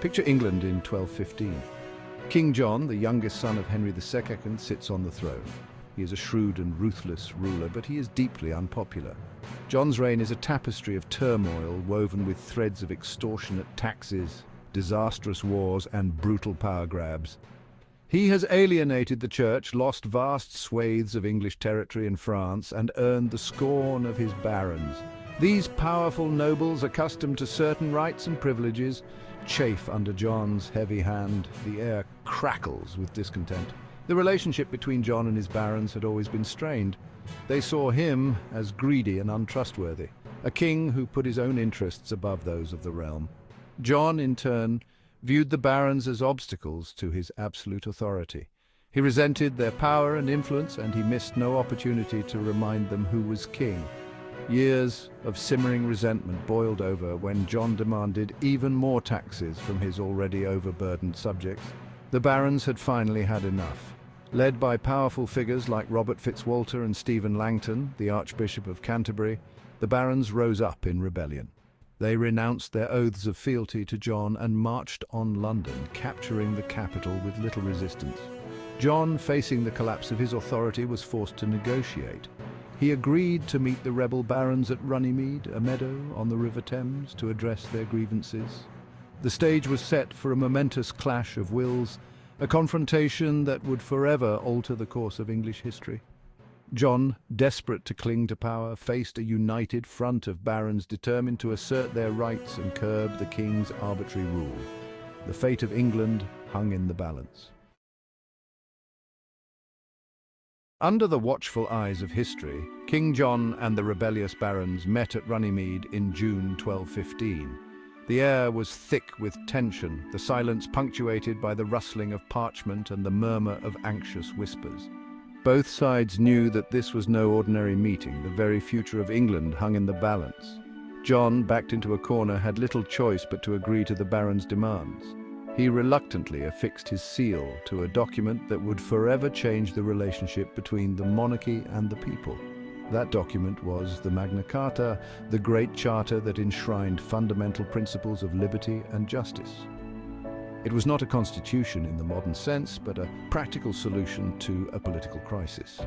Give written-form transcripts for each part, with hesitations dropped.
Picture England in 1215. King John, the youngest son of Henry II, sits on the throne. He is a shrewd and ruthless ruler, but he is deeply unpopular. John's reign is a tapestry of turmoil woven with threads of extortionate taxes, disastrous wars, and brutal power grabs. He has alienated the church, lost vast swathes of English territory in France, and earned the scorn of his barons. These powerful nobles, accustomed to certain rights and privileges, chafe under John's heavy hand. The air crackles with discontent. The relationship between John and his barons had always been strained. They saw him as greedy and untrustworthy, a king who put his own interests above those of the realm. John, in turn, viewed the barons as obstacles to his absolute authority. He resented their power and influence, and he missed no opportunity to remind them who was king. Years of simmering resentment boiled over when John demanded even more taxes from his already overburdened subjects. The barons had finally had enough. Led by powerful figures like Robert Fitzwalter and Stephen Langton, the Archbishop of Canterbury, the barons rose up in rebellion. They renounced their oaths of fealty to John and marched on London, capturing the capital with little resistance. John, facing the collapse of his authority, was forced to negotiate. He agreed to meet the rebel barons at Runnymede, a meadow on the River Thames, to address their grievances. The stage was set for a momentous clash of wills, a confrontation that would forever alter the course of English history. John, desperate to cling to power, faced a united front of barons determined to assert their rights and curb the king's arbitrary rule. The fate of England hung in the balance. Under the watchful eyes of history, King John and the rebellious barons met at Runnymede in June 1215. The air was thick with tension, the silence punctuated by the rustling of parchment and the murmur of anxious whispers. Both sides knew that this was no ordinary meeting. The very future of England hung in the balance. John, backed into a corner, had little choice but to agree to the barons' demands. He reluctantly affixed his seal to a document that would forever change the relationship between the monarchy and the people. That document was the Magna Carta, the great charter that enshrined fundamental principles of liberty and justice. It was not a constitution in the modern sense, but a practical solution to a political crisis.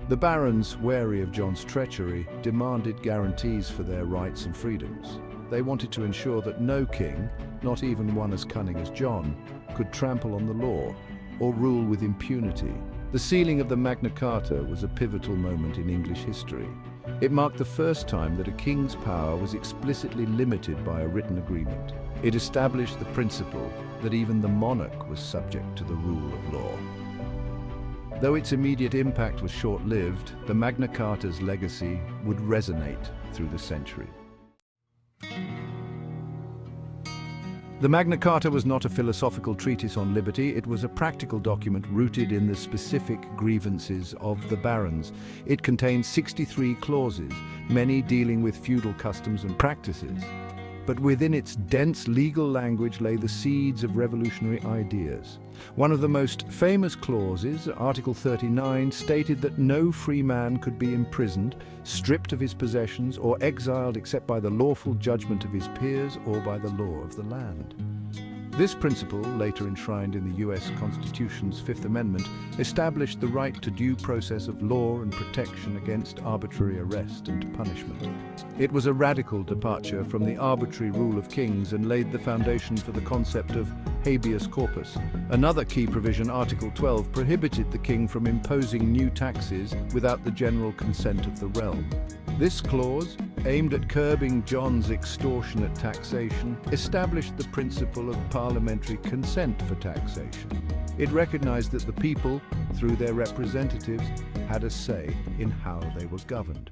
The barons, wary of John's treachery, demanded guarantees for their rights and freedoms. They wanted to ensure that no king, not even one as cunning as John, could trample on the law or rule with impunity. The sealing of the Magna Carta was a pivotal moment in English history. It marked the first time that a king's power was explicitly limited by a written agreement. It established the principle that even the monarch was subject to the rule of law. Though its immediate impact was short-lived, the Magna Carta's legacy would resonate through the centuries. The Magna Carta was not a philosophical treatise on liberty. It was a practical document rooted in the specific grievances of the barons. It contained 63 clauses, many dealing with feudal customs and practices. But within its dense legal language lay the seeds of revolutionary ideas. One of the most famous clauses, Article 39, stated that no free man could be imprisoned, stripped of his possessions, or exiled except by the lawful judgment of his peers or by the law of the land. This principle, later enshrined in the US Constitution's Fifth Amendment, established the right to due process of law and protection against arbitrary arrest and punishment. It was a radical departure from the arbitrary rule of kings and laid the foundation for the concept of habeas corpus. Another key provision, Article 12, prohibited the king from imposing new taxes without the general consent of the realm. This clause, aimed at curbing John's extortionate taxation, established the principle of parliamentary consent for taxation. It recognized that the people, through their representatives, had a say in how they were governed.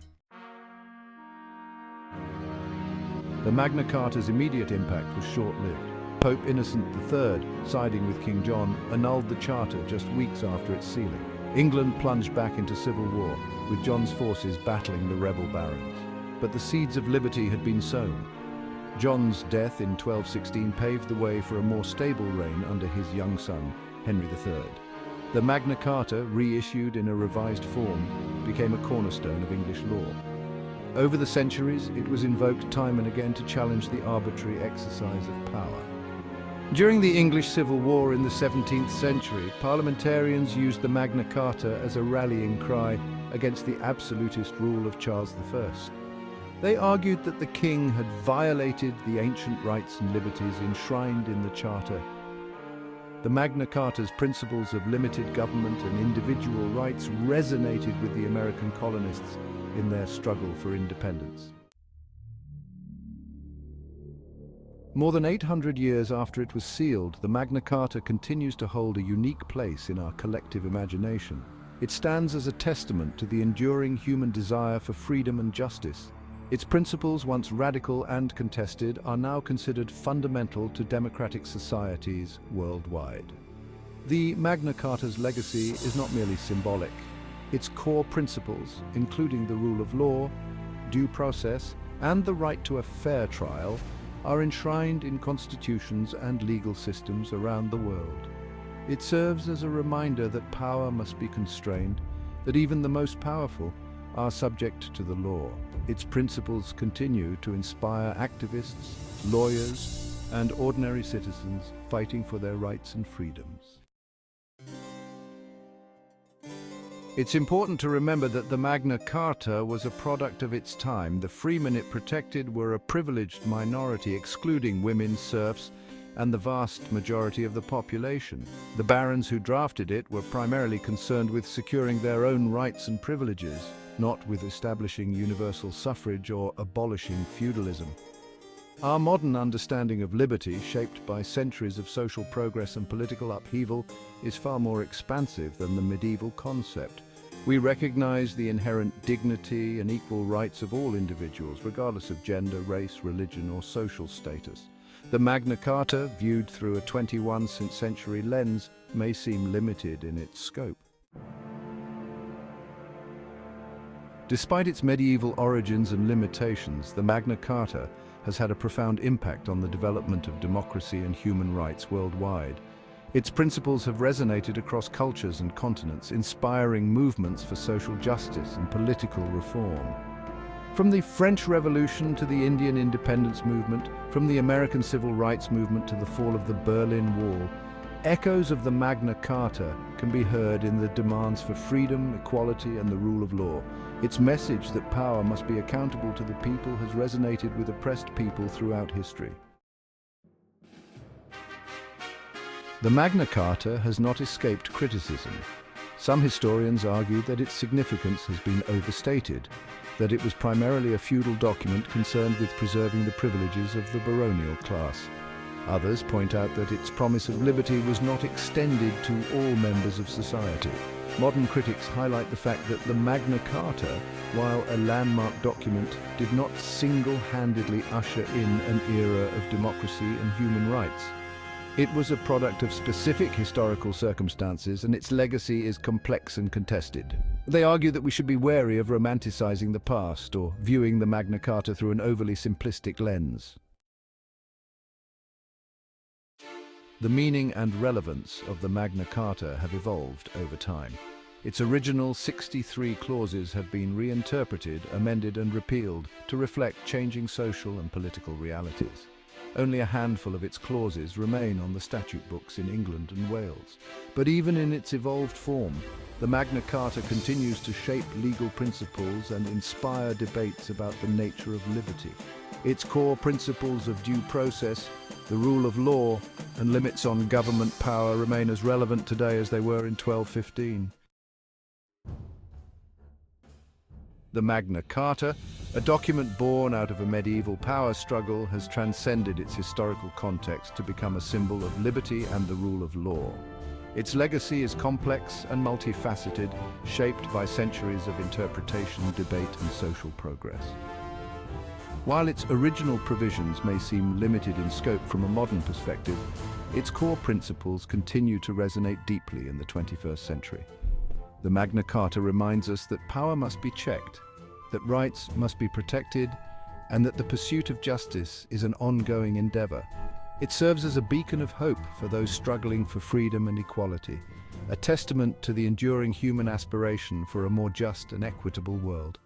The Magna Carta's immediate impact was short-lived. Pope Innocent III, siding with King John, annulled the charter just weeks after its sealing. England plunged back into civil war, with John's forces battling the rebel barons. But the seeds of liberty had been sown. John's death in 1216 paved the way for a more stable reign under his young son, Henry III. The Magna Carta, reissued in a revised form, became a cornerstone of English law. Over the centuries, it was invoked time and again to challenge the arbitrary exercise of power. During the English Civil War in the 17th century, parliamentarians used the Magna Carta as a rallying cry against the absolutist rule of Charles I. They argued that the king had violated the ancient rights and liberties enshrined in the Charter. The Magna Carta's principles of limited government and individual rights resonated with the American colonists in their struggle for independence. More than 800 years after it was sealed, the Magna Carta continues to hold a unique place in our collective imagination. It stands as a testament to the enduring human desire for freedom and justice. Its principles, once radical and contested, are now considered fundamental to democratic societies worldwide. The Magna Carta's legacy is not merely symbolic. Its core principles, including the rule of law, due process, and the right to a fair trial, are enshrined in constitutions and legal systems around the world. It serves as a reminder that power must be constrained, that even the most powerful are subject to the law. Its principles continue to inspire activists, lawyers, and ordinary citizens fighting for their rights and freedoms. It's important to remember that the Magna Carta was a product of its time. The freemen it protected were a privileged minority, excluding women, serfs, and the vast majority of the population. The barons who drafted it were primarily concerned with securing their own rights and privileges, not with establishing universal suffrage or abolishing feudalism. Our modern understanding of liberty, shaped by centuries of social progress and political upheaval, is far more expansive than the medieval concept. We recognize the inherent dignity and equal rights of all individuals, regardless of gender, race, religion, or social status. The Magna Carta, viewed through a 21st century lens, may seem limited in its scope. Despite its medieval origins and limitations, the Magna Carta has had a profound impact on the development of democracy and human rights worldwide. Its principles have resonated across cultures and continents, inspiring movements for social justice and political reform. From the French Revolution to the Indian independence movement, from the American Civil Rights movement to the fall of the Berlin Wall, echoes of the Magna Carta can be heard in the demands for freedom, equality, and the rule of law. Its message that power must be accountable to the people has resonated with oppressed people throughout history. The Magna Carta has not escaped criticism. Some historians argue that its significance has been overstated, that it was primarily a feudal document concerned with preserving the privileges of the baronial class. Others point out that its promise of liberty was not extended to all members of society. Modern critics highlight the fact that the Magna Carta, while a landmark document, did not single-handedly usher in an era of democracy and human rights. It was a product of specific historical circumstances, and its legacy is complex and contested. They argue that we should be wary of romanticizing the past or viewing the Magna Carta through an overly simplistic lens. The meaning and relevance of the Magna Carta have evolved over time. Its original 63 clauses have been reinterpreted, amended, and repealed to reflect changing social and political realities. Only a handful of its clauses remain on the statute books in England and Wales. But even in its evolved form, the Magna Carta continues to shape legal principles and inspire debates about the nature of liberty. Its core principles of due process, the rule of law, and limits on government power remain as relevant today as they were in 1215. The Magna Carta, a document born out of a medieval power struggle, has transcended its historical context to become a symbol of liberty and the rule of law. Its legacy is complex and multifaceted, shaped by centuries of interpretation, debate, and social progress. While its original provisions may seem limited in scope from a modern perspective, its core principles continue to resonate deeply in the 21st century. The Magna Carta reminds us that power must be checked, that rights must be protected, and that the pursuit of justice is an ongoing endeavor. It serves as a beacon of hope for those struggling for freedom and equality, a testament to the enduring human aspiration for a more just and equitable world.